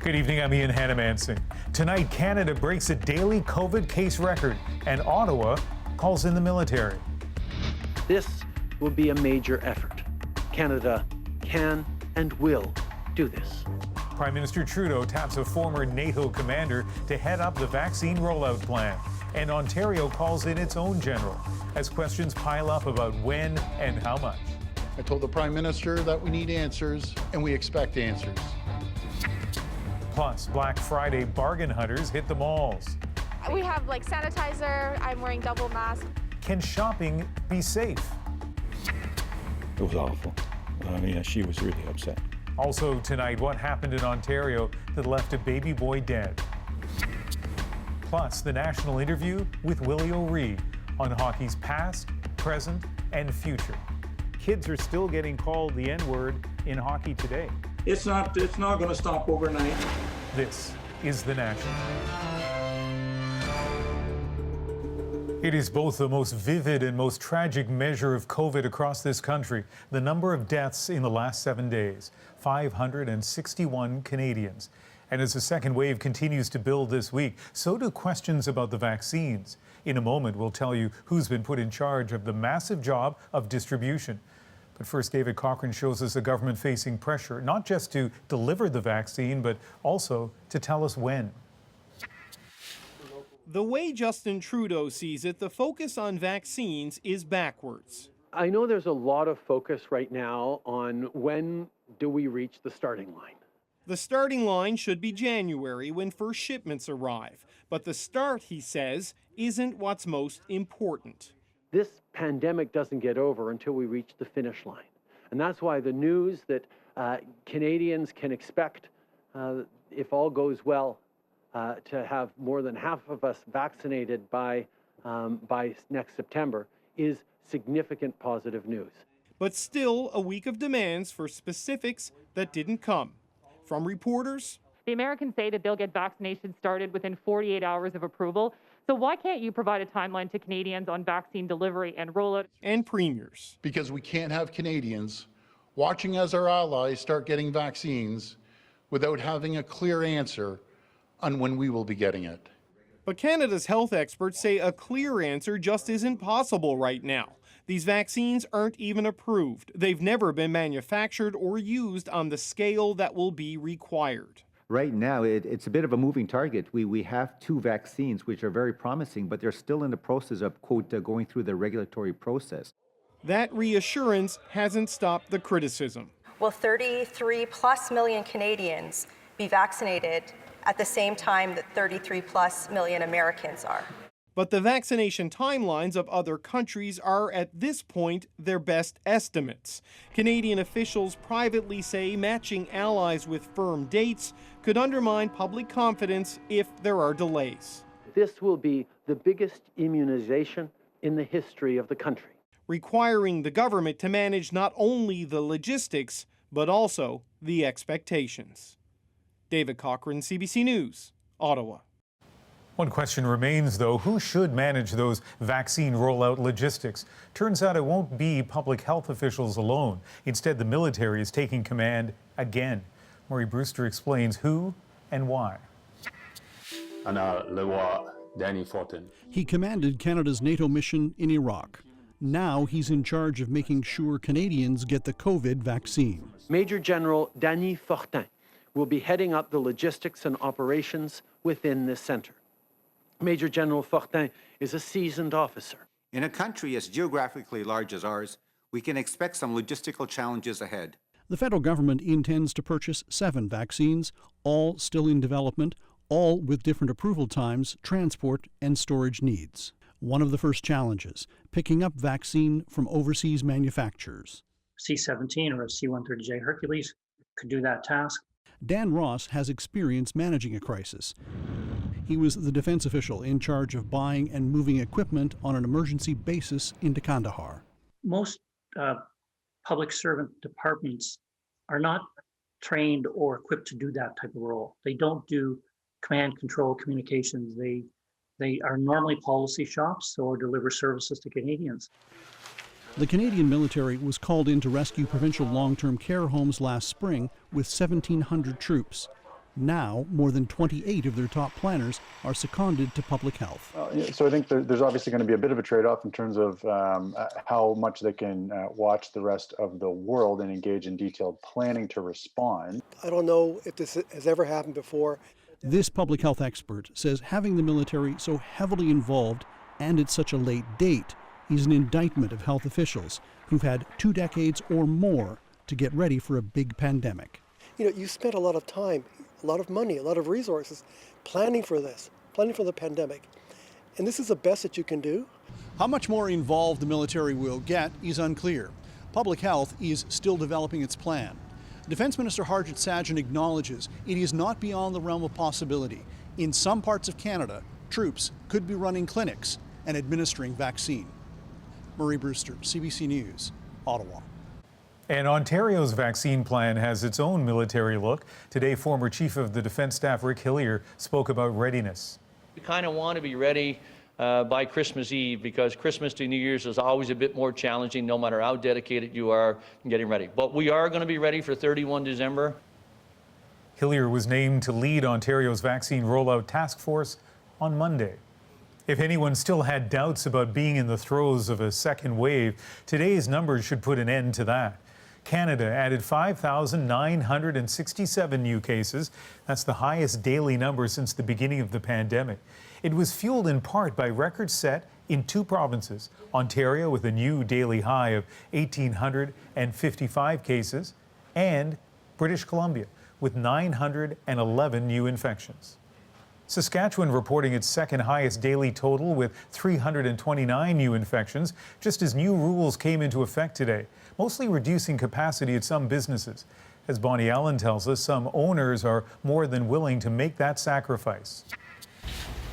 Good evening, I'm Ian Hanomansing. Tonight, Canada breaks a daily COVID case record, and Ottawa calls in the military. This will be a major effort. Canada can and will do this. Prime Minister Trudeau taps a former NATO commander to head up the vaccine rollout plan. And Ontario calls in its own general as questions pile up about when and how much. I told the Prime Minister that we need answers, and we expect answers. Plus, Black Friday bargain hunters hit the malls. We have like sanitizer, I'm wearing double mask. Can shopping be safe? It was awful. I mean, she was really upset. Also tonight, what happened in Ontario that left a baby boy dead. Plus, the national interview with Willie O'Ree on hockey's past, present, and future. Kids are still getting called the N-word in hockey today. It's not going to stop overnight. This is The National. It is both the most vivid and most tragic measure of COVID across this country. The number of deaths in the last 7 days, 561 Canadians. And as the second wave continues to build this week, so do questions about the vaccines. In a moment, we'll tell you who's been put in charge of the massive job of distribution. But first, David Cochrane shows us a government facing pressure, not just to deliver the vaccine, but also to tell us when. The way Justin Trudeau sees it, the focus on vaccines is backwards. I know there's a lot of focus right now on when do we reach the starting line. The starting line should be January when first shipments arrive. But the start, he says, isn't what's most important. This pandemic doesn't get over until we reach the finish line. And that's why the news that Canadians can expect, if all goes well, to have more than half of us vaccinated by next September is significant positive news. But still a week of demands for specifics that didn't come. From reporters, the Americans say that they'll get vaccination started within 48 hours of approval. So why can't you provide a timeline to Canadians on vaccine delivery and rollout? And premiers. Because we can't have Canadians watching as our allies start getting vaccines without having a clear answer on when we will be getting it. But Canada's health experts say a clear answer just isn't possible right now. These vaccines aren't even approved. They've never been manufactured or used on the scale that will be required. Right now, it's a bit of a moving target. We have 2 vaccines which are very promising, but they're still in the process of, quote, going through the regulatory process. That reassurance hasn't stopped the criticism. Will 33+ million Canadians be vaccinated at the same time that 33+ million Americans are? But the vaccination timelines of other countries are, at this point, their best estimates. Canadian officials privately say matching allies with firm dates could undermine public confidence if there are delays. This will be the biggest immunization in the history of the country, requiring the government to manage not only the logistics, but also the expectations. David Cochrane, CBC News, Ottawa. One question remains, though. Who should manage those vaccine rollout logistics? Turns out it won't be public health officials alone. Instead, the military is taking command again. Murray Brewster explains who and why. He commanded Canada's NATO mission in Iraq. Now he's in charge of making sure Canadians get the COVID vaccine. Major General Danny Fortin will be heading up the logistics and operations within this center. Major General Fortin is a seasoned officer. In a country as geographically large as ours, we can expect some logistical challenges ahead. The federal government intends to purchase 7 vaccines, all still in development, all with different approval times, transport, and storage needs. One of the first challenges, picking up vaccine from overseas manufacturers. C-17 or a C-130J Hercules could do that task. Dan Ross has experience managing a crisis. He was the defense official in charge of buying and moving equipment on an emergency basis into Kandahar. Most public servant departments are not trained or equipped to do that type of role. They don't do command control communications. They are normally policy shops or deliver services to Canadians. The Canadian military was called in to rescue provincial long-term care homes last spring with 1,700 troops. Now, more than 28 of their top planners are seconded to public health. So I think there's obviously going to be a bit of a trade-off in terms of how much they can watch the rest of the world and engage in detailed planning to respond. I don't know if this has ever happened before. This public health expert says having the military so heavily involved and at such a late date is an indictment of health officials who've had 2 decades or more to get ready for a big pandemic. You know, you spent a lot of time, a lot of money, a lot of resources planning for this, planning for the pandemic. And this is the best that you can do. How much more involved the military will get is unclear. Public health is still developing its plan. Defense Minister Harjit Sajjan acknowledges it is not beyond the realm of possibility. In some parts of Canada, troops could be running clinics and administering vaccine. Murray Brewster, CBC News, Ottawa. And Ontario's vaccine plan has its own military look. Today, former Chief of the Defence Staff Rick Hillier spoke about readiness. We kind of want to be ready by Christmas Eve, because Christmas to New Year's is always a bit more challenging, no matter how dedicated you are in getting ready. But we are going to be ready for 31 December. Hillier was named to lead Ontario's vaccine rollout task force on Monday. If anyone still had doubts about being in the throes of a second wave, today's numbers should put an end to that. Canada added 5,967 new cases. That's the highest daily number since the beginning of the pandemic. It was fueled in part by records set in 2 provinces, Ontario with a new daily high of 1,855 cases, and British Columbia with 911 new infections. Saskatchewan reporting its second highest daily total with 329 new infections, just as new rules came into effect today, mostly reducing capacity at some businesses. As Bonnie Allen tells us, some owners are more than willing to make that sacrifice.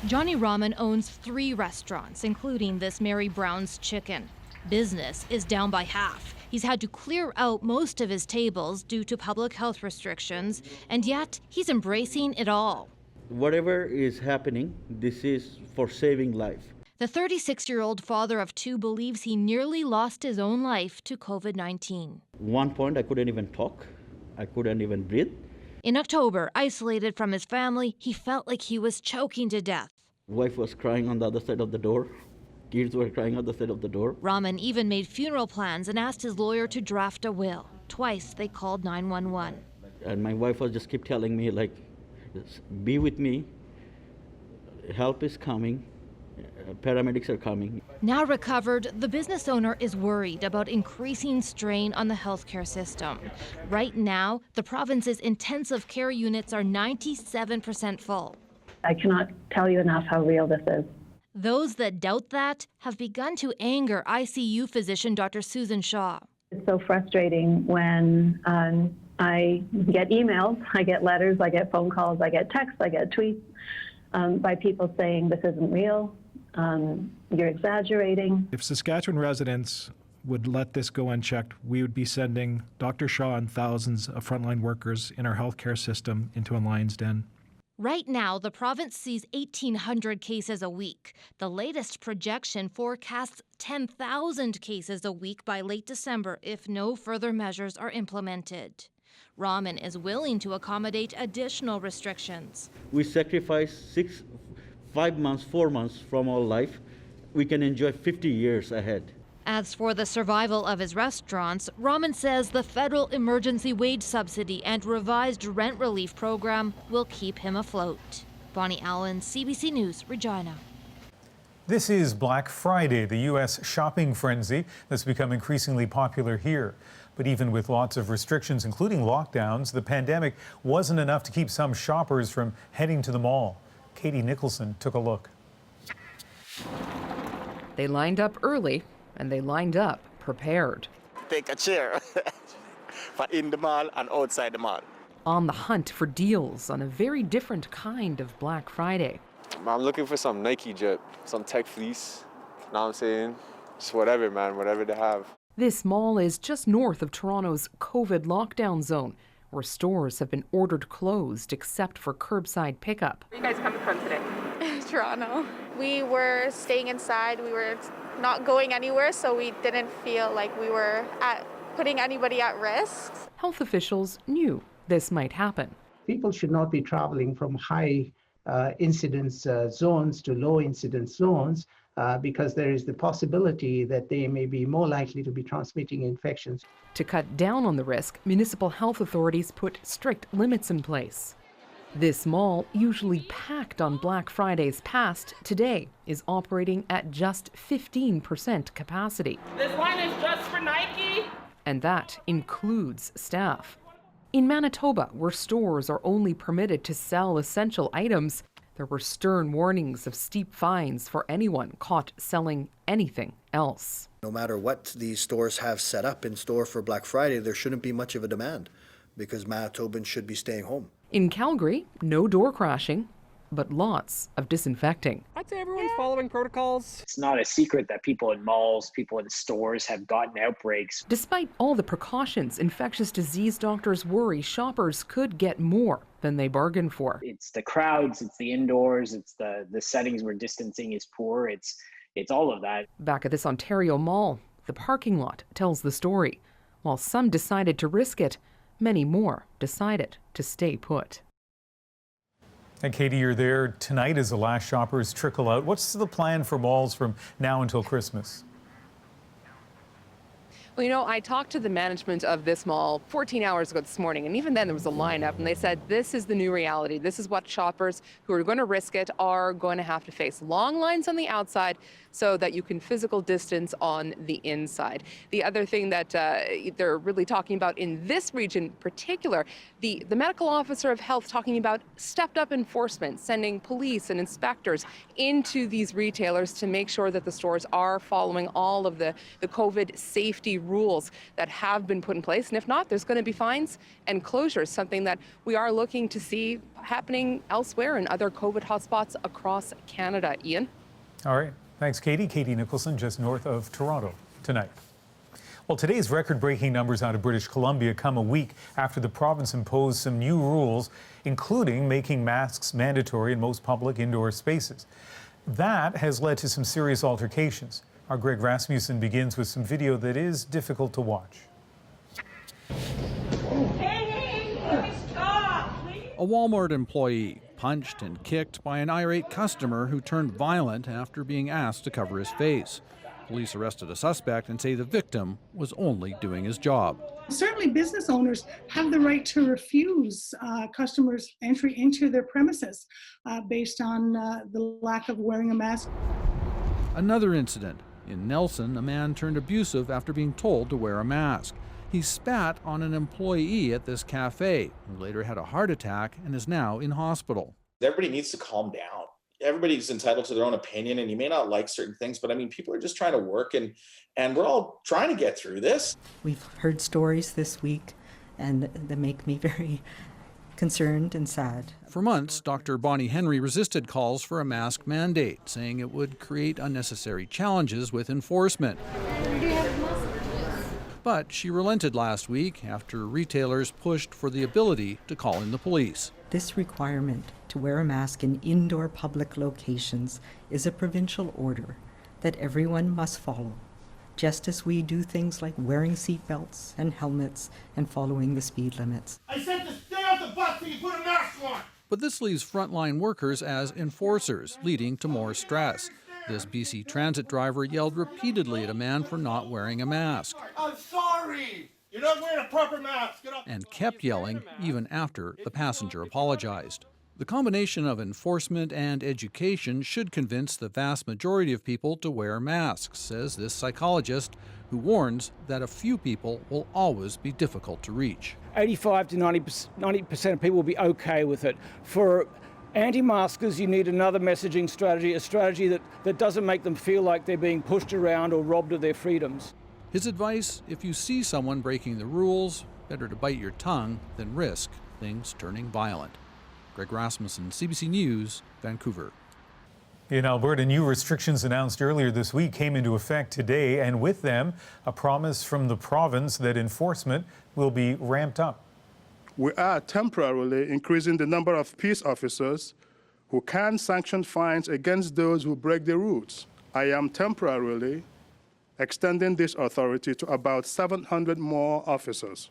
Johnny Rahman owns 3 restaurants, including this Mary Brown's Chicken. Business is down by half. He's had to clear out most of his tables due to public health restrictions, and yet he's embracing it all. Whatever is happening, this is for saving life. The 36-year-old father of 2 believes he nearly lost his own life to COVID-19. One point, I couldn't even talk. I couldn't even breathe. In October, isolated from his family, he felt like he was choking to death. Wife was crying on the other side of the door. Kids were crying on the side of the door. Rahman even made funeral plans and asked his lawyer to draft a will. Twice they called 911. And my wife was just keep telling me, like, be with me. Help is coming. Paramedics are coming. Now recovered, the business owner is worried about increasing strain on the healthcare system. Right now, the province's intensive care units are 97% full. I cannot tell you enough how real this is. Those that doubt that have begun to anger ICU physician Dr. Susan Shaw. It's so frustrating when I get emails, I get letters, I get phone calls, I get texts, I get tweets by people saying this isn't real, you're exaggerating. If Saskatchewan residents would let this go unchecked, we would be sending Dr. Shaw and thousands of frontline workers in our healthcare system into a lion's den. Right now, the province sees 1,800 cases a week. The latest projection forecasts 10,000 cases a week by late December if no further measures are implemented. Rahman is willing to accommodate additional restrictions. We sacrifice 4 months from our life. We can enjoy 50 years ahead. As for the survival of his restaurants, Rahman says the federal emergency wage subsidy and revised rent relief program will keep him afloat. Bonnie Allen, CBC News, Regina. This is Black Friday, the U.S. shopping frenzy that's become increasingly popular here. But even with lots of restrictions, including lockdowns, the pandemic wasn't enough to keep some shoppers from heading to the mall. Katie Nicholson took a look. They lined up early, and they lined up prepared. Take a chair for in the mall and outside the mall. On the hunt for deals on a very different kind of Black Friday. I'm looking for some Nike drip, some tech fleece. Know what I'm saying? Just whatever, man, whatever they have. This mall is just north of Toronto's COVID lockdown zone, where stores have been ordered closed except for curbside pickup. Where are you guys coming from today? Toronto. We were staying inside. We were not going anywhere, so we didn't feel like we were putting anybody at risk. Health officials knew this might happen. People should not be traveling from high incidence zones to low incidence zones because there is the possibility that they may be more likely to be transmitting infections. To cut down on the risk, municipal health authorities put strict limits in place. This mall, usually packed on Black Fridays past, today is operating at just 15% capacity. This line is just for Nike. And that includes staff. In Manitoba, where stores are only permitted to sell essential items, there were stern warnings of steep fines for anyone caught selling anything else. No matter what these stores have set up in store for Black Friday, there shouldn't be much of a demand because Manitobans should be staying home. In Calgary, no door crashing, but lots of disinfecting. I'd say everyone's following protocols. It's not a secret that people in malls, people in stores have gotten outbreaks. Despite all the precautions, infectious disease doctors worry shoppers could get more than they bargained for. It's the crowds, it's the indoors, it's the settings where distancing is poor, it's all of that. Back at this Ontario mall, the parking lot tells the story. While some decided to risk it, many more decided to stay put. And Katie, you're there tonight as the last shoppers trickle out. What's the plan for malls from now until Christmas? Well, you know, I talked to the management of this mall 14 hours ago this morning, and even then there was a lineup, and they said this is the new reality. This is what shoppers who are going to risk it are going to have to face. Long lines on the outside so that you can physical distance on the inside. The other thing that they're really talking about in this region in particular, the medical officer of health talking about stepped up enforcement, sending police and inspectors into these retailers to make sure that the stores are following all of the COVID safety rules that have been put in place. And if not, there's going to be fines and closures, something that we are looking to see happening elsewhere in other COVID hotspots across Canada. Ian? All right. Thanks, Katie. Katie Nicholson, just north of Toronto tonight. Well, today's record-breaking numbers out of British Columbia come a week after the province imposed some new rules, including making masks mandatory in most public indoor spaces. That has led to some serious altercations. Our Greg Rasmussen begins with some video that is difficult to watch. A Walmart employee punched and kicked by an irate customer who turned violent after being asked to cover his face. Police arrested a suspect and say the victim was only doing his job. Certainly business owners have the right to refuse customers entry into their premises based on the lack of wearing a mask. Another incident. In Nelson, a man turned abusive after being told to wear a mask. He spat on an employee at this cafe, who later had a heart attack and is now in hospital. Everybody needs to calm down. Everybody's entitled to their own opinion, and you may not like certain things, but I mean, people are just trying to work, and we're all trying to get through this. We've heard stories this week, and they make me very concerned and sad. For months, Dr. Bonnie Henry resisted calls for a mask mandate, saying it would create unnecessary challenges with enforcement. But she relented last week after retailers pushed for the ability to call in the police. This requirement to wear a mask in indoor public locations is a provincial order that everyone must follow, just as we do things like wearing seatbelts and helmets and following the speed limits. I said to stay off the bus till you put a mask on! But this leaves frontline workers as enforcers, leading to more stress. This BC Transit driver yelled repeatedly at a man for not wearing a mask. I'm sorry! You're not wearing a proper mask! Get up! And kept yelling even after the passenger apologized. The combination of enforcement and education should convince the vast majority of people to wear masks, says this psychologist, who warns that a few people will always be difficult to reach. 85 to 90% of people will be okay with it. For anti-maskers, you need another messaging strategy, a strategy that doesn't make them feel like they're being pushed around or robbed of their freedoms. His advice, if you see someone breaking the rules, better to bite your tongue than risk things turning violent. Greg Rasmussen, CBC News, Vancouver. In Alberta, new restrictions announced earlier this week came into effect today, and with them, a promise from the province that enforcement will be ramped up. We are temporarily increasing the number of peace officers who can sanction fines against those who break the rules. I am temporarily extending this authority to about 700 more officers.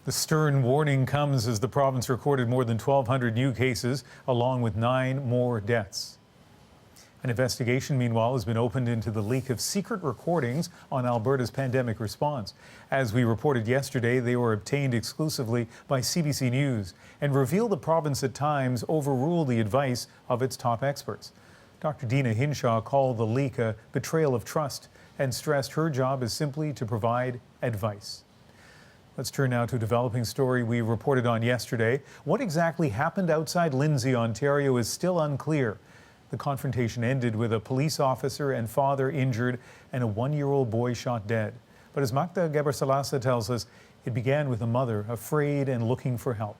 The stern warning comes as the province recorded more than 1,200 new cases, along with 9 more deaths. An investigation, meanwhile, has been opened into the leak of secret recordings on Alberta's pandemic response. As we reported yesterday, they were obtained exclusively by CBC News and reveal the province at times overruled the advice of its top experts. Dr. Dina Hinshaw called the leak a betrayal of trust and stressed her job is simply to provide advice. Let's turn now to a developing story we reported on yesterday. What exactly happened outside Lindsay, Ontario is still unclear. The confrontation ended with a police officer and father injured and a 1-year-old boy shot dead. But as Magda Gebersalasa tells us, it began with a mother afraid and looking for help.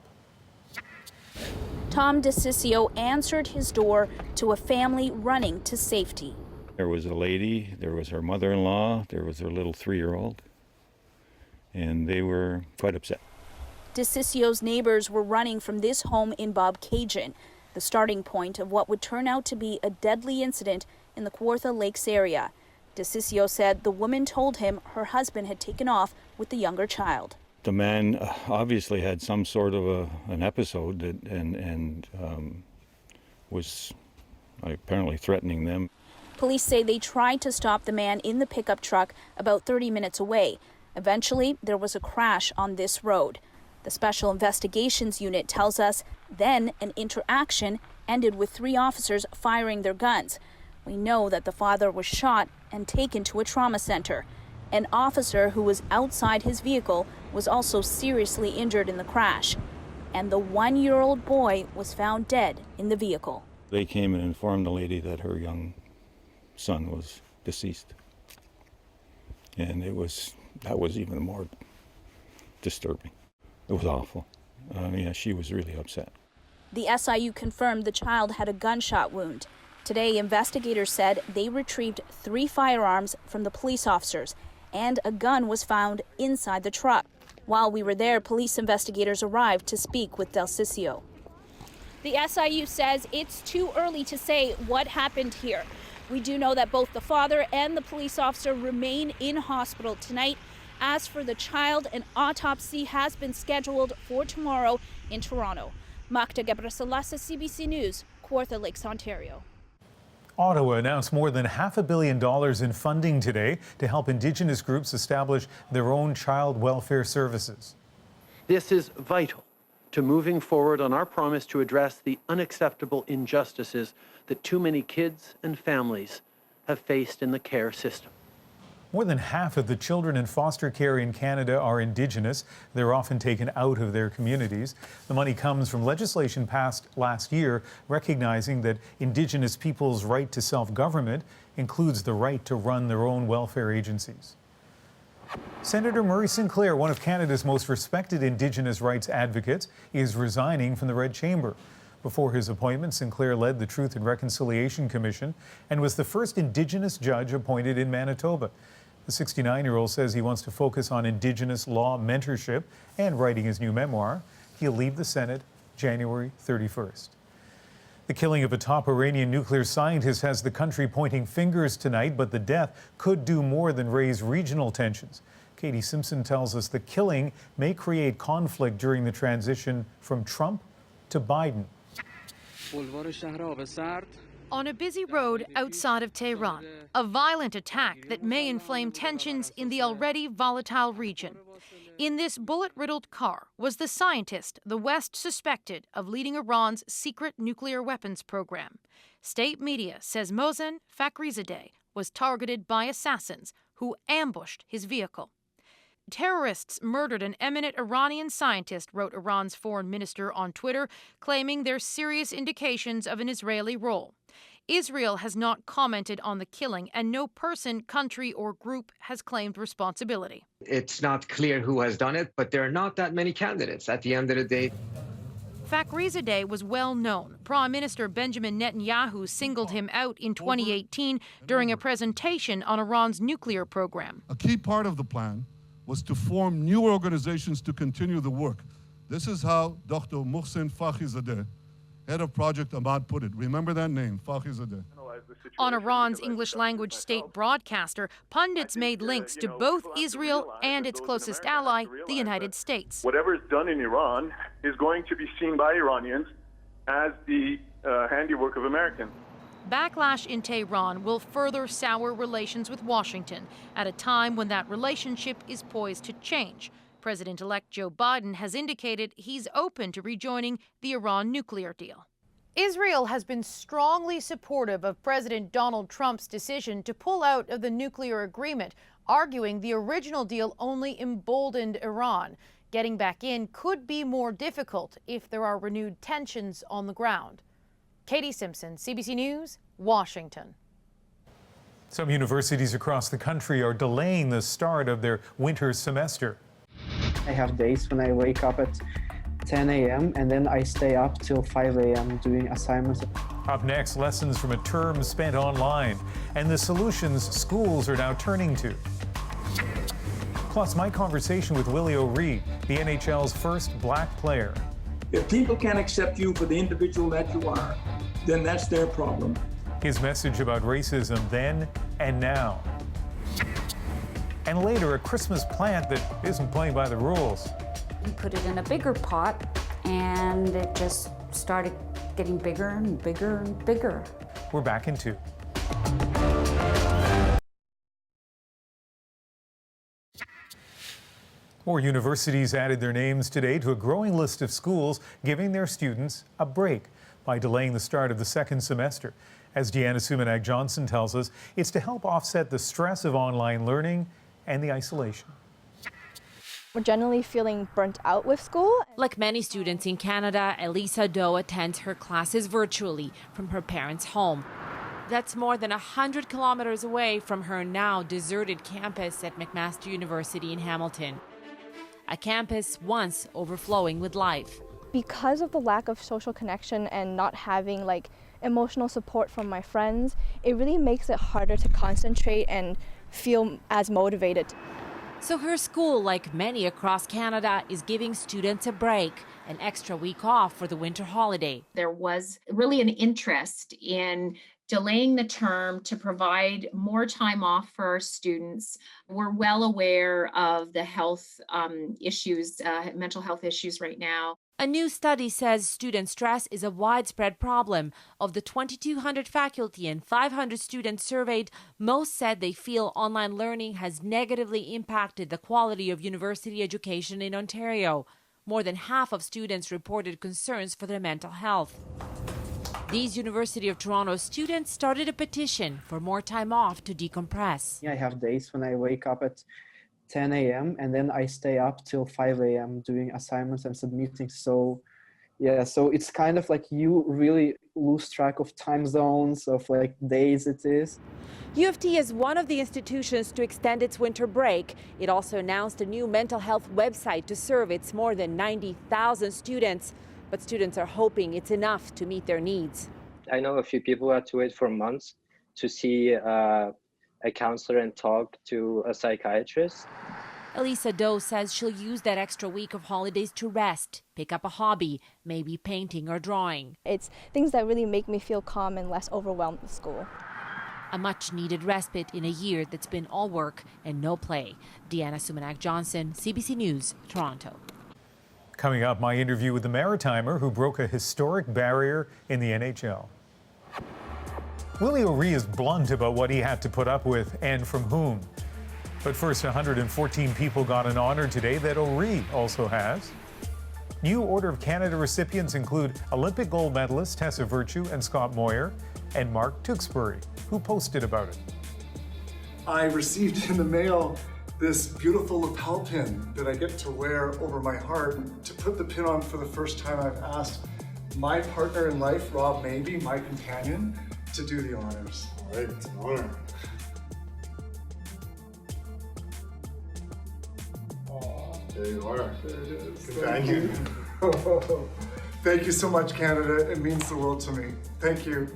Tom DeCiccio answered his door to a family running to safety. There was a lady, there was her mother-in-law, there was her little 3-year-old, and they were quite upset. DeCiccio's neighbors were running from this home in Bobcaygeon, the starting point of what would turn out to be a deadly incident in the Kawartha Lakes area. DeCiccio said the woman told him her husband had taken off with the younger child. The man obviously had some sort of an episode and was apparently threatening them. Police say they tried to stop the man in the pickup truck about 30 minutes away. Eventually, there was a crash on this road. The Special Investigations Unit tells us then an interaction ended with 3 officers firing their guns. We know that the father was shot and taken to a trauma center. An officer who was outside his vehicle was also seriously injured in the crash. And the 1-year-old boy was found dead in the vehicle. They came and informed the lady that her young son was deceased. And that was even more disturbing. It was awful. She was really upset. The SIU confirmed the child had a gunshot wound. Today, investigators said they retrieved 3 firearms from the police officers, and a gun was found inside the truck. While we were there, police investigators arrived to speak with DeCiccio. The SIU says it's too early to say what happened here. We do know that both the father and the police officer remain in hospital tonight. As for the child, an autopsy has been scheduled for tomorrow in Toronto. Magda Gebersalasa, CBC News, Kawartha Lakes, Ontario. Ottawa announced more than $500 million in funding today to help Indigenous groups establish their own child welfare services. This is vital to moving forward on our promise to address the unacceptable injustices that too many kids and families have faced in the care system. More than half of the children in foster care in Canada are Indigenous. They're often taken out of their communities. The money comes from legislation passed last year recognizing that Indigenous people's right to self-government includes the right to run their own welfare agencies. Senator Murray Sinclair, one of Canada's most respected Indigenous rights advocates, is resigning from the Red Chamber. Before his appointment, Sinclair led the Truth and Reconciliation Commission and was the first Indigenous judge appointed in Manitoba. The 69-year-old says he wants to focus on Indigenous law mentorship and writing his new memoir. He'll leave the Senate January 31st. The killing of a top Iranian nuclear scientist has the country pointing fingers tonight, but the death could do more than raise regional tensions. Katie Simpson tells us the killing may create conflict during the transition from Trump to Biden. On a busy road outside of Tehran, a violent attack that may inflame tensions in the already volatile region. In this bullet-riddled car was the scientist the West suspected of leading Iran's secret nuclear weapons program. State media says Mohsen Fakhrizadeh was targeted by assassins who ambushed his vehicle. Terrorists murdered an eminent Iranian scientist, wrote Iran's foreign minister on Twitter, claiming there's serious indications of an Israeli role. Israel has not commented on the killing, and no person, country, or group has claimed responsibility. It's not clear who has done it, but there are not that many candidates at the end of the day. Fakhrizadeh was well known. Prime Minister Benjamin Netanyahu singled him out in 2018 during a presentation on Iran's nuclear program. A key part of the plan was to form new organizations to continue the work. This is how Dr. Mohsen Fakhrizadeh head of project Ahmad put it. Remember that name, Fakhrizadeh. On Iran's English-language state broadcaster, pundits made links to both Israel and its closest ally, the United States. Whatever is done in Iran is going to be seen by Iranians as the handiwork of Americans. Backlash in Tehran will further sour relations with Washington at a time when that relationship is poised to change. President-elect Joe Biden has indicated he's open to rejoining the Iran nuclear deal. Israel has been strongly supportive of President Donald Trump's decision to pull out of the nuclear agreement, arguing the original deal only emboldened Iran. Getting back in could be more difficult if there are renewed tensions on the ground. Katie Simpson, CBC News, Washington. Some universities across the country are delaying the start of their winter semester. I have days when I wake up at 10 a.m. and then I stay up till 5 a.m. doing assignments. Up next, lessons from a term spent online and the solutions schools are now turning to. Plus, my conversation with Willie O'Ree, the NHL's first black player. If people can't accept you for the individual that you are, then that's their problem. His message about racism then and now. And later, a Christmas plant that isn't playing by the rules. We put it in a bigger pot, and it just started getting bigger and bigger and bigger. We're back in 2. More universities added their names today to a growing list of schools giving their students a break by delaying the start of the second semester. As Deanna Sumanak-Johnson tells us, it's to help offset the stress of online learning and the isolation. We're generally feeling burnt out with school. Like many students in Canada, Elisa Doe attends her classes virtually from her parents' home. That's more than 100 kilometers away from her now deserted campus at McMaster University in Hamilton. A campus once overflowing with life. Because of the lack of social connection and not having emotional support from my friends, it really makes it harder to concentrate and feel as motivated. So her school, like many across Canada, is giving students a break, an extra week off for the winter holiday. There was really an interest in delaying the term to provide more time off for our students. We're well aware of the health issues, mental health issues right now. A new study says student stress is a widespread problem. Of the 2,200 faculty and 500 students surveyed, most said they feel online learning has negatively impacted the quality of university education in Ontario. More than half of students reported concerns for their mental health. These University of Toronto students started a petition for more time off to decompress. I have days when I wake up at 10 a.m. and then I stay up till 5 a.m. doing assignments and submitting. So it's kind of like you really lose track of time zones, of days it is. U of T is one of the institutions to extend its winter break. It also announced a new mental health website to serve its more than 90,000 students. But students are hoping it's enough to meet their needs. I know a few people had to wait for months to see a counselor and talk to a psychiatrist. Elisa Doe says she'll use that extra week of holidays to rest, pick up a hobby, maybe painting or drawing. It's things that really make me feel calm and less overwhelmed with school. A much-needed respite in a year that's been all work and no play. Deanna Sumanak-Johnson, CBC News, Toronto. Coming up, my interview with the Maritimer who broke a historic barrier in the NHL. Willie O'Ree is blunt about what he had to put up with and from whom. But first, 114 people got an honor today that O'Ree also has. New Order of Canada recipients include Olympic gold medalists Tessa Virtue and Scott Moyer, and Mark Tewksbury, who posted about it. I received in the mail this beautiful lapel pin that I get to wear over my heart. And to put the pin on for the first time, I've asked my partner in life, Rob Mabey, my companion, to do the honors. All right, it's an honor. Oh, there you are. There it is. Companion. Thank you so much, Canada. It means the world to me. Thank you.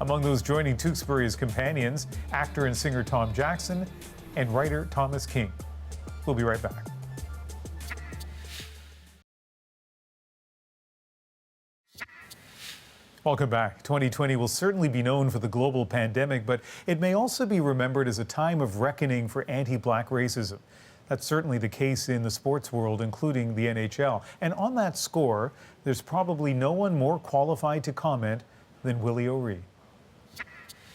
Among those joining Tewksbury's companions, actor and singer Tom Jackson and writer Thomas King. We'll be right back. Welcome back. 2020 will certainly be known for the global pandemic, but it may also be remembered as a time of reckoning for anti-black racism. That's certainly the case in the sports world, including the NHL. And on that score, there's probably no one more qualified to comment than Willie O'Ree.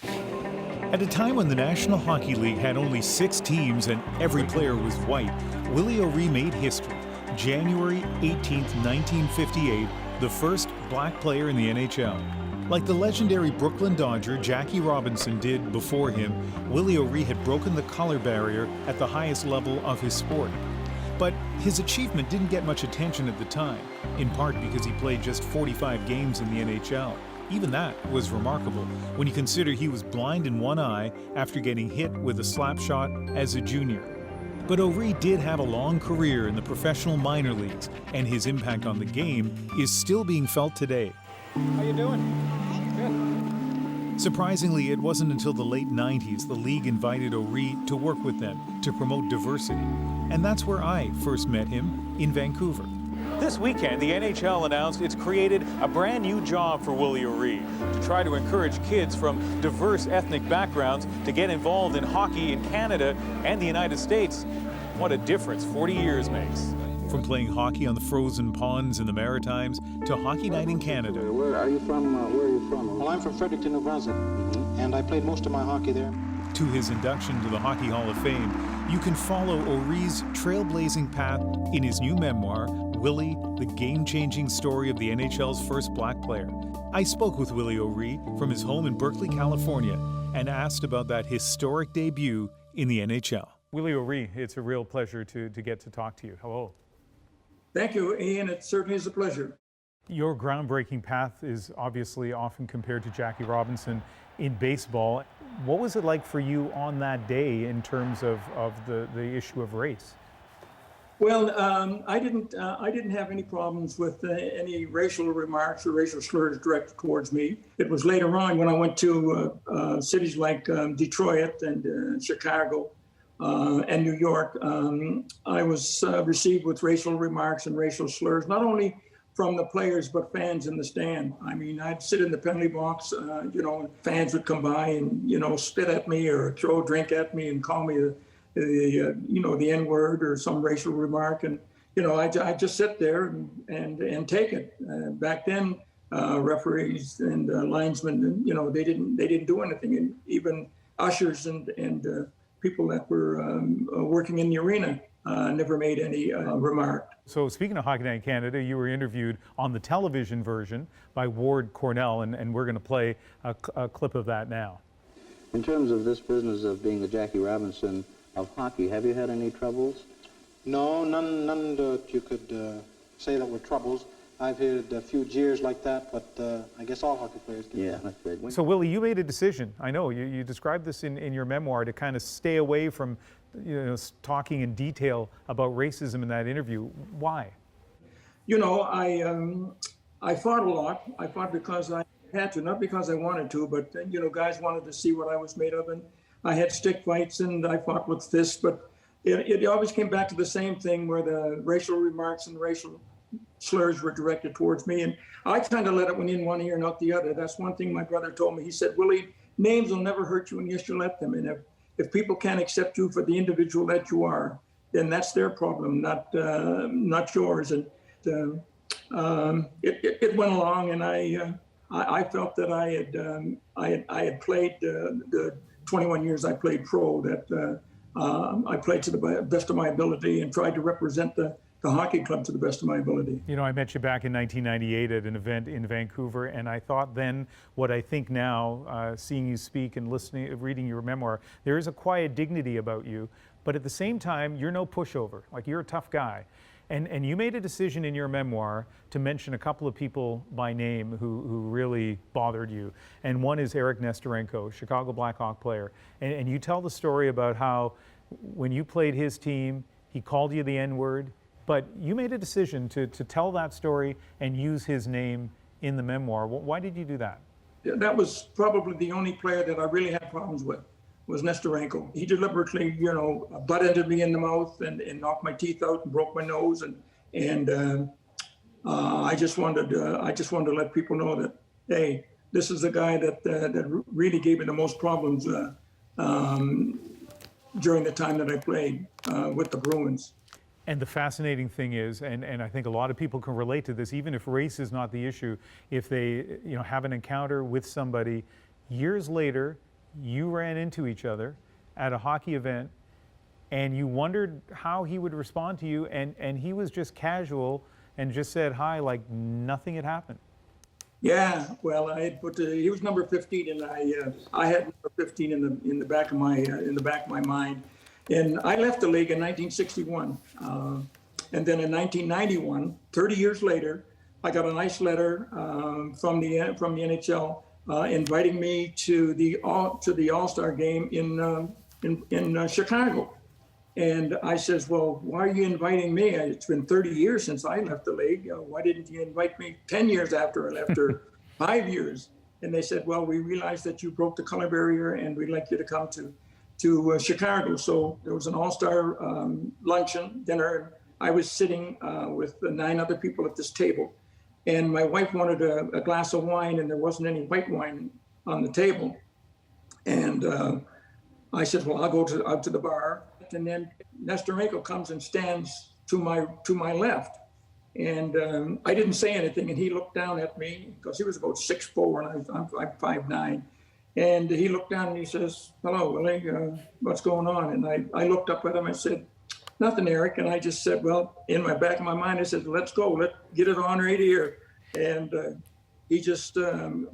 At a time when the National Hockey League had only 6 teams and every player was white, Willie O'Ree made history. January 18, 1958, the first black player in the NHL. Like the legendary Brooklyn Dodger Jackie Robinson did before him, Willie O'Ree had broken the color barrier at the highest level of his sport. But his achievement didn't get much attention at the time, in part because he played just 45 games in the NHL. Even that was remarkable when you consider he was blind in one eye after getting hit with a slap shot as a junior. But O'Ree did have a long career in the professional minor leagues, and his impact on the game is still being felt today. How you doing? Good. Surprisingly, it wasn't until the late 90s the league invited O'Ree to work with them to promote diversity. And that's where I first met him, in Vancouver. This weekend, the NHL announced it's created a brand new job for Willie O'Ree to try to encourage kids from diverse ethnic backgrounds to get involved in hockey in Canada and the United States. What a difference 40 years makes. From playing hockey on the frozen ponds in the Maritimes to hockey night in Canada. Where are you from? Where are you from? Well, I'm from Fredericton, New Brunswick, and I played most of my hockey there. To his induction to the Hockey Hall of Fame, you can follow O'Ree's trailblazing path in his new memoir, Willie, the game-changing story of the NHL's first black player. I spoke with Willie O'Ree from his home in Berkeley, California, and asked about that historic debut in the NHL. Willie O'Ree, it's a real pleasure to get to talk to you. Hello. Thank you, Ian. It certainly is a pleasure. Your groundbreaking path is obviously often compared to Jackie Robinson in baseball. What was it like for you on that day in terms of the issue of race? Well, I didn't have any problems with any racial remarks or racial slurs directed towards me. It was later on when I went to cities like Detroit and Chicago and New York, I was received with racial remarks and racial slurs, not only from the players, but fans in the stand. I mean, I'd sit in the penalty box, fans would come by and, spit at me or throw a drink at me and call me the N-word or some racial remark. And, I just sit there and take it. Back then, referees and linesmen, they didn't do anything. And even ushers and people that were working in the arena never made any remark. So speaking of Hockey Night in Canada, you were interviewed on the television version by Ward Cornell, and we're going to play a clip of that now. In terms of this business of being the Jackie Robinson of hockey, have you had any troubles? No, none that you could say that were troubles. I've heard a few jeers like that, but I guess all hockey players get that. That's right. So Willie, you made a decision. I know you described this in your memoir to kind of stay away from talking in detail about racism in that interview. Why? I fought a lot. I fought because I had to, not because I wanted to, but guys wanted to see what I was made of, and I had stick fights and I fought with fists. But it always came back to the same thing, where the racial remarks and racial slurs were directed towards me, and I kind of let it in one ear and out the other. That's one thing my brother told me. He said, "Willie, names will never hurt you unless you let them. And if people can't accept you for the individual that you are, then that's their problem, not yours." And it went along, and I felt that I had played the 21 years I played pro, that I played to the best of my ability and tried to represent the hockey club to the best of my ability. I met you back in 1998 at an event in Vancouver, and I thought then what I think now, seeing you speak and reading your memoir, there is a quiet dignity about you, but at the same time, you're no pushover. Like, you're a tough guy. And you made a decision in your memoir to mention a couple of people by name who really bothered you. And one is Eric Nestorenko, Chicago Blackhawk player. And you tell the story about how when you played his team, he called you the N-word, but you made a decision to tell that story and use his name in the memoir. Why did you do that? That was probably the only player that I really had problems with, was Nestorenko. He deliberately, butt-ended me in the mouth and knocked my teeth out and broke my nose. And I just wanted to let people know that hey, this is the guy that really gave me the most problems during the time that I played with the Bruins. And the fascinating thing is, and I think a lot of people can relate to this, even if race is not the issue, if they have an encounter with somebody, years later, you ran into each other at a hockey event, and you wondered how he would respond to you, and he was just casual and just said hi like nothing had happened. Yeah, well, I had put he was number 15, and I had number 15 in the back of my mind. And I left the league in 1961, and then in 1991, 30 years later, I got a nice letter from the NHL inviting me to the All-Star game in Chicago. And I says, well, why are you inviting me? It's been 30 years since I left the league. Why didn't you invite me 10 years after I left, or 5 years? And they said, well, we realized that you broke the color barrier, and we'd like you to come to Chicago. So there was an all-star luncheon, dinner. I was sitting with 9 other people at this table. And my wife wanted a glass of wine, and there wasn't any white wine on the table. And I said, well, I'll go out to the bar. And then Nestorenko comes and stands to my left. And I didn't say anything, and he looked down at me because he was about 6'4", and I'm 5'9". And he looked down and he says, hello, Willie, what's going on? And I looked up at him. I said, nothing, Eric. And I just said, well, in my back of my mind, I said, let's go. Let's get it on right here. And he just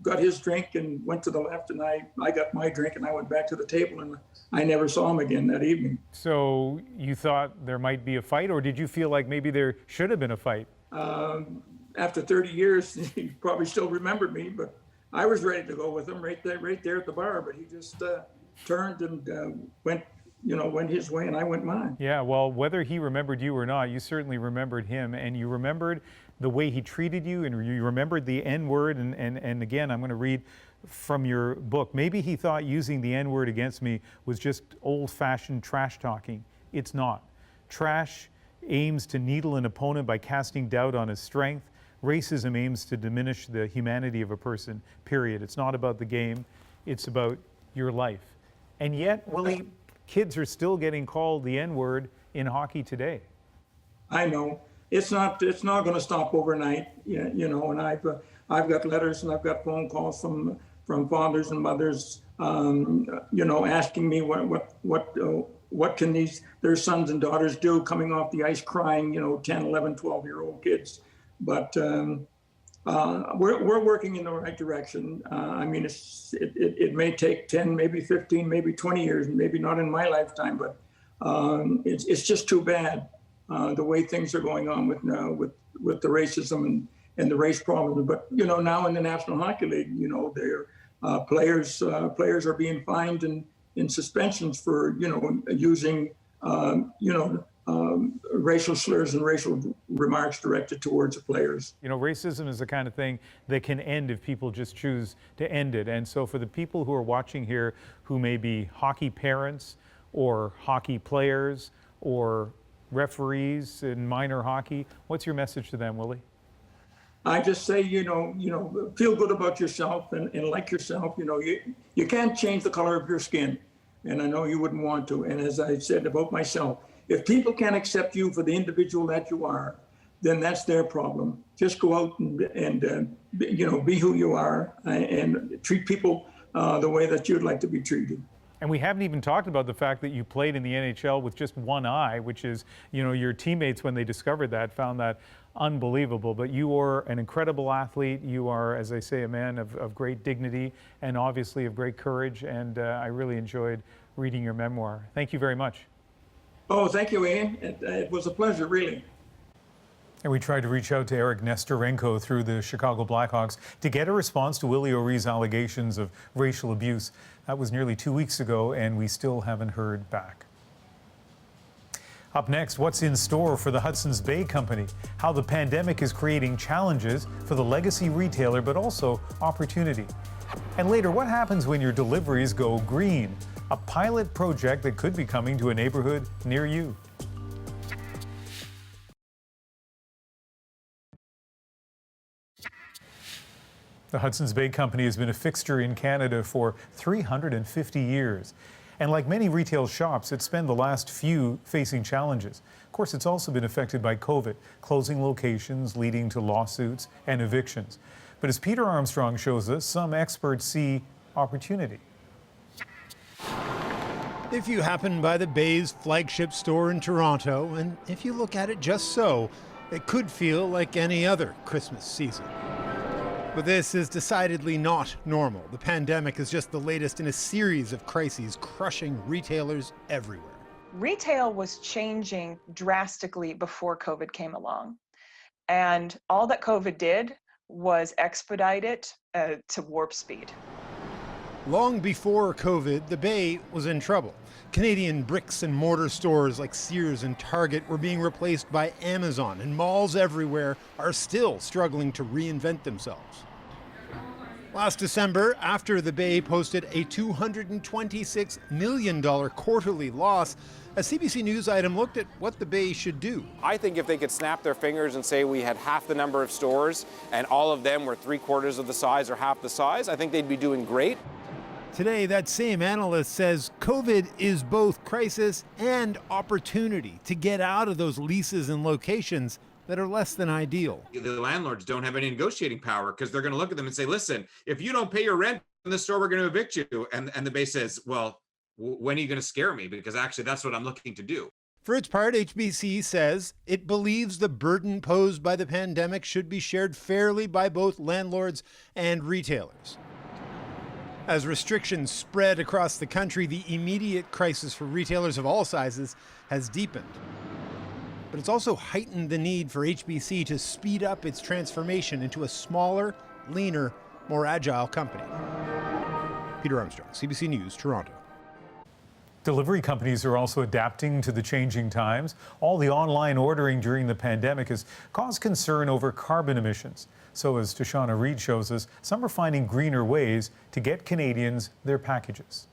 got his drink and went to the left, and I got my drink, and I went back to the table, and I never saw him again that evening. So you thought there might be a fight, or did you feel like maybe there should have been a fight? After 30 years, he probably still remembered me, but I was ready to go with him right there at the bar, but he just turned and went his way, and I went mine. Yeah, well, whether he remembered you or not, you certainly remembered him, and you remembered the way he treated you, and you remembered the N-word, and again, I'm going to read from your book. Maybe he thought using the N-word against me was just old-fashioned trash talking. It's not. Trash aims to needle an opponent by casting doubt on his strength. Racism aims to diminish the humanity of a person, period. It's not about the game, it's about your life. And yet, Willie, kids are still getting called the N-word in hockey today. I know. It's not going to stop overnight, and I've got letters and I've got phone calls from fathers and mothers, asking me what can their sons and daughters do coming off the ice crying, 10, 11, 12-year-old kids. But we're working in the right direction. I mean, it may take 10, maybe 15, maybe 20 years, maybe not in my lifetime, but it's just too bad the way things are going on with the racism and the race problem. But now in the National Hockey League, their players are being fined and in suspensions for using racial slurs and racial remarks directed towards the players. Racism is the kind of thing that can end if people just choose to end it. And so for the people who are watching here who may be hockey parents or hockey players or referees in minor hockey, what's your message to them, Willie? I just say, feel good about yourself and like yourself. You can't change the color of your skin, and I know you wouldn't want to. And as I said about myself, if people can't accept you for the individual that you are, then that's their problem. Just go out and be who you are and treat people the way that you'd like to be treated. And we haven't even talked about the fact that you played in the NHL with just one eye, which is, your teammates, when they discovered that, found that unbelievable. But you are an incredible athlete. You are, as I say, a man of great dignity and obviously of great courage. And I really enjoyed reading your memoir. Thank you very much. Oh, thank you, Ian. It was a pleasure, really. And we tried to reach out to Eric Nestorenko through the Chicago Blackhawks to get a response to Willie O'Ree's allegations of racial abuse. That was nearly 2 weeks ago, and we still haven't heard back. Up next, what's in store for the Hudsons Bay Company? How the pandemic is creating challenges for the legacy retailer, but also opportunity. And later, what happens when your deliveries go green? A pilot project that could be coming to a neighborhood near you. The Hudsons Bay Company has been a fixture in Canada for 350 years. And like many retail shops, it's spent the last few facing challenges. Of course, it's also been affected by COVID, closing locations leading to lawsuits and evictions. But as Peter Armstrong shows us, some experts see opportunity. If you happen by the Bay's flagship store in Toronto, and if you look at it just so, it could feel like any other Christmas season. But this is decidedly not normal. The pandemic is just the latest in a series of crises crushing retailers everywhere. Retail was changing drastically before COVID came along. And all that COVID did was expedite it to warp speed. Long before COVID, the Bay was in trouble. Canadian bricks and mortar stores like Sears and Target were being replaced by Amazon, and malls everywhere are still struggling to reinvent themselves. Last December, after the Bay posted a $226 million quarterly loss, a CBC News item looked at what the Bay should do. I think if they could snap their fingers and say we had half the number of stores and all of them were 3/4 of the size or half the size, I think they'd be doing great. Today, that same analyst says COVID is both crisis and opportunity to get out of those leases and locations that are less than ideal. The landlords don't have any negotiating power because they're going to look at them and say, listen, if you don't pay your rent in the store, we're going to evict you. And the Bay says, well, when are you going to scare me? Because actually, that's what I'm looking to do. For its part, HBC says it believes the burden posed by the pandemic should be shared fairly by both landlords and retailers. As restrictions spread across the country, the immediate crisis for retailers of all sizes has deepened. But it's also heightened the need for HBC to speed up its transformation into a smaller, leaner, more agile company. Peter Armstrong, CBC News, Toronto. Delivery companies are also adapting to the changing times. All the online ordering during the pandemic has caused concern over carbon emissions. So as Tashana Reid shows us, some are finding greener ways to get Canadians their packages.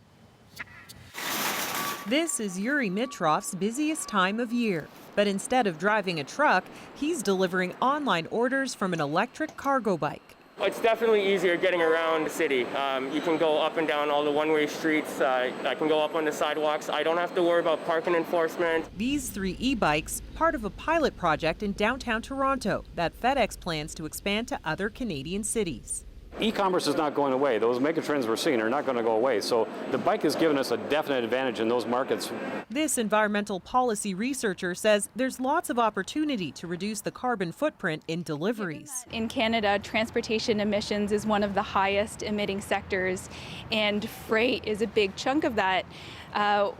This is Yuri Mitrov's busiest time of year. But instead of driving a truck, he's delivering online orders from an electric cargo bike. It's definitely easier getting around the city. You can go up and down all the one-way streets. I can go up on the sidewalks. I don't have to worry about parking enforcement. These 3 e-bikes, part of a pilot project in downtown Toronto that FedEx plans to expand to other Canadian cities. E-commerce is not going away. Those mega trends we're seeing are not going to go away. So the bike has given us a definite advantage in those markets. This environmental policy researcher says there's lots of opportunity to reduce the carbon footprint in deliveries. In Canada, transportation emissions is one of the highest emitting sectors, and freight is a big chunk of that.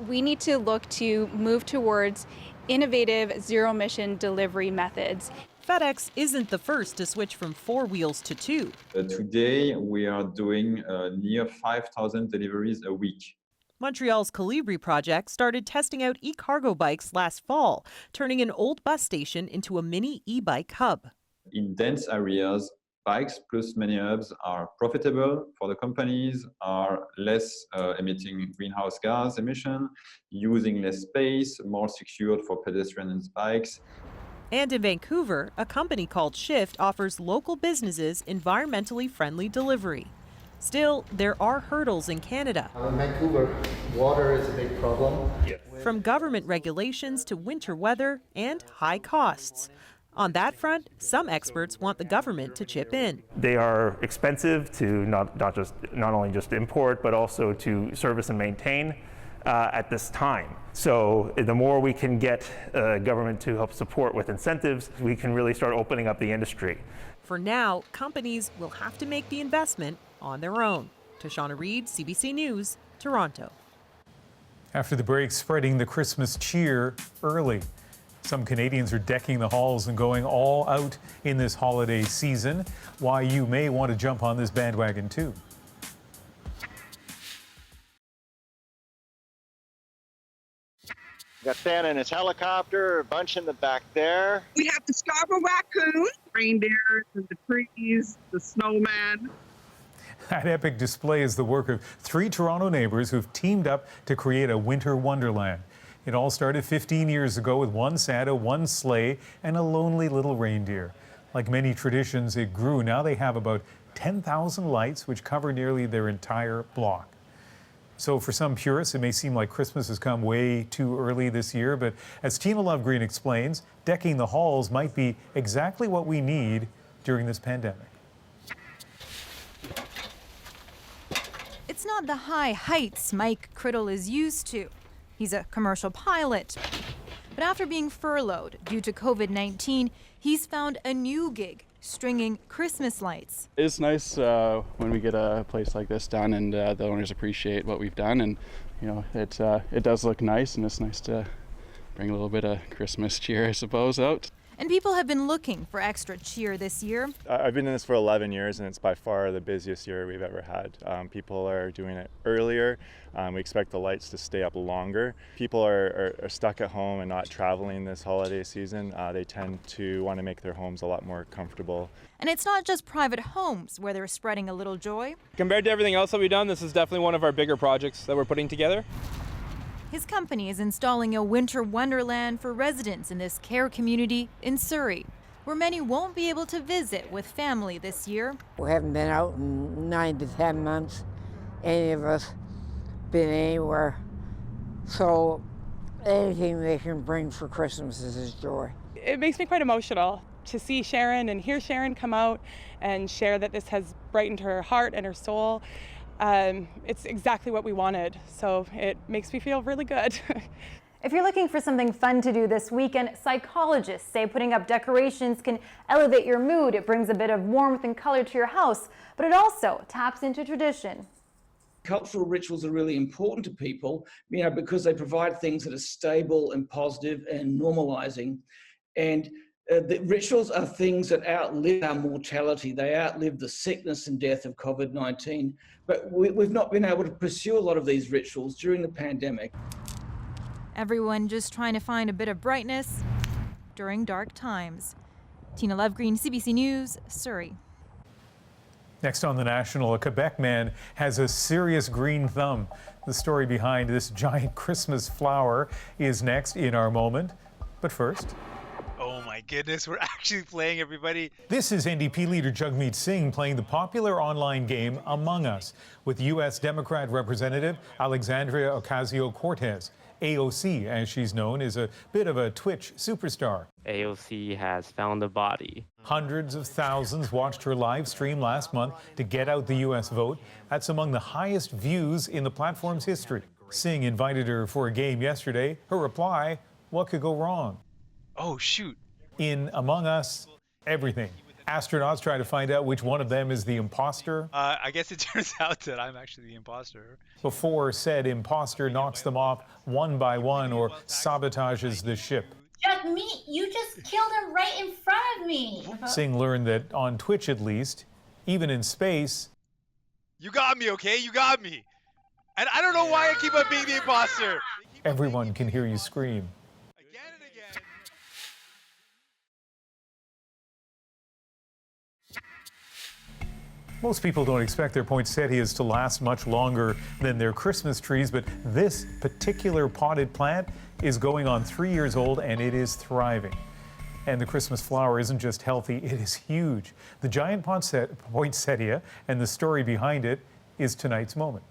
We need to look to move towards innovative zero-emission delivery methods. FedEx isn't the first to switch from 4 wheels to 2. Today, we are doing near 5,000 deliveries a week. Montreal's Colibri project started testing out e-cargo bikes last fall, turning an old bus station into a mini e-bike hub. In dense areas, bikes plus many hubs are profitable for the companies, are less emitting greenhouse gas emission, using less space, more secured for pedestrians and bikes. And in Vancouver, a company called Shift offers local businesses environmentally friendly delivery. Still, there are hurdles in Canada. In Vancouver, water is a big problem. From government regulations to winter weather and high costs. On that front, some experts want the government to chip in. They are expensive to not only just import, but also to service and maintain at this time. So the more we can get government to help support with incentives, we can really start opening up the industry. For now, companies will have to make the investment on their own. Tashana Reid, CBC News, Toronto. After the break, spreading the Christmas cheer early. Some Canadians are decking the halls and going all out in this holiday season. Why you may want to jump on this bandwagon too. Got Santa in his helicopter, a bunch in the back there. We have the Scarborough raccoon, reindeers, and the trees, the snowman. That epic display is the work of 3 Toronto neighbours who've teamed up to create a winter wonderland. It all started 15 years ago with one Santa, one sleigh, and a lonely little reindeer. Like many traditions, it grew. Now they have about 10,000 lights, which cover nearly their entire block. So for some purists, it may seem like Christmas has come way too early this year, but as Tina Lovegreen explains, decking the halls might be exactly what we need during this pandemic. It's not the high heights Mike Criddle is used to. He's a commercial pilot. But after being furloughed due to COVID-19, he's found a new gig, stringing Christmas lights. It's nice when we get a place like this done and the owners appreciate what we've done, and you know it does look nice, and it's nice to bring a little bit of Christmas cheer, I suppose, out. And people have been looking for extra cheer this year. I've been in this for 11 years, and it's by far the busiest year we've ever had. People are doing it earlier. We expect the lights to stay up longer. People are stuck at home and not traveling this holiday season. They tend to want to make their homes a lot more comfortable. And it's not just private homes where they're spreading a little joy. Compared to everything else that we've done, this is definitely one of our bigger projects that we're putting together. His company is installing a winter wonderland for residents in this care community in Surrey, where many won't be able to visit with family this year. We haven't been out in 9 to 10 months, any of us been anywhere. So anything they can bring for Christmas is a joy. It makes me quite emotional to see Sharon and hear Sharon come out and share that this has brightened her heart and her soul. It's exactly what we wanted, so it makes me feel really good. If you're looking for something fun to do this weekend, psychologists say putting up decorations can elevate your mood. It brings a bit of warmth and color to your house, but it also taps into tradition. Cultural rituals are really important to people, because they provide things that are stable and positive and normalizing. And the rituals are things that outlive our mortality. They outlive the sickness and death of COVID-19. But we've not been able to pursue a lot of these rituals during the pandemic. Everyone just trying to find a bit of brightness during dark times. Tina Lovegreen, CBC News, Surrey. Next on The National, a Quebec man has a serious green thumb. The story behind this giant Christmas flower is next in our moment. But first... Oh my goodness, we're actually playing, everybody. This is NDP leader Jagmeet Singh playing the popular online game Among Us with U.S. Democrat Representative Alexandria Ocasio-Cortez. AOC, as she's known, is a bit of a Twitch superstar. AOC has found a body. Hundreds of thousands watched her live stream last month to get out the U.S. vote. That's among the highest views in the platform's history. Singh invited her for a game yesterday. Her reply, what could go wrong? Oh, shoot. In Among Us, everything. Astronauts try to find out which one of them is the imposter. I guess it turns out that I'm actually the imposter. Before said imposter knocks them off one by one or sabotages the ship. Jagmeet, you just killed him right in front of me. Singh learned that on Twitch at least, even in space... You got me, okay? You got me. And I don't know why I keep on being the imposter. Everyone can hear you scream. Most people don't expect their poinsettias to last much longer than their Christmas trees, but this particular potted plant is going on 3 years old and it is thriving. And the Christmas flower isn't just healthy, it is huge. The giant poinsettia and the story behind it is tonight's moment.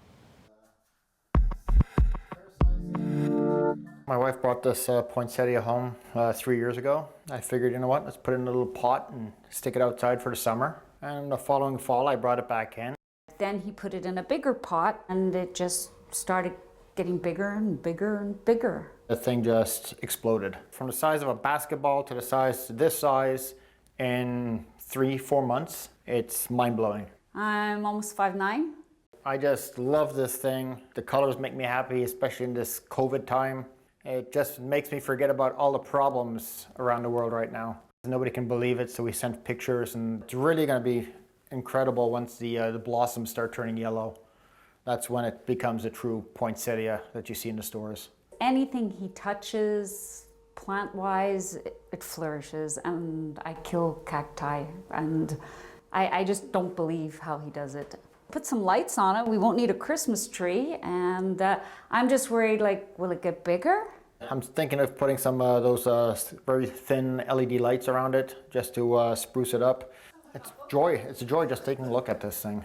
My wife brought this poinsettia home 3 years ago. I figured, you know what, let's put it in a little pot and stick it outside for the summer. And the following fall, I brought it back in. Then he put it in a bigger pot and it just started getting bigger and bigger and bigger. The thing just exploded. From the size of a basketball to the size to this size in 3-4 months. It's mind-blowing. I'm almost 5'9". I just love this thing. The colors make me happy, especially in this COVID time. It just makes me forget about all the problems around the world right now. Nobody can believe it, so we sent pictures, and it's really going to be incredible once the blossoms start turning yellow. That's when it becomes a true poinsettia that you see in the stores. Anything he touches, plant-wise, it flourishes, and I kill cacti, and I just don't believe how he does it. Put some lights on it, we won't need a Christmas tree, and I'm just worried, will it get bigger? I'm thinking of putting some of those very thin LED lights around it just to spruce it up. It's joy. It's a joy just taking a look at this thing.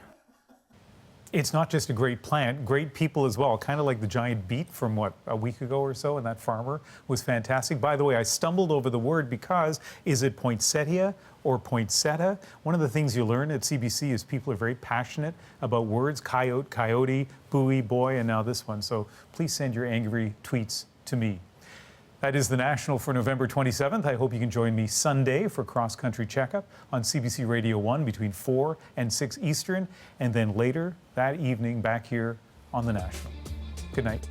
It's not just a great plant, great people as well, kind of like the giant beet from, what, a week ago or so, and that farmer was fantastic. By the way, I stumbled over the word because, is it poinsettia or poinsettia? One of the things you learn at CBC is people are very passionate about words, coyote, coyote, buoy, boy, and now this one. So please send your angry tweets to me. That is the National for November 27th. I hope you can join me Sunday for Cross Country Checkup on CBC Radio 1 between 4 and 6 Eastern, and then later that evening back here on the National. Good night.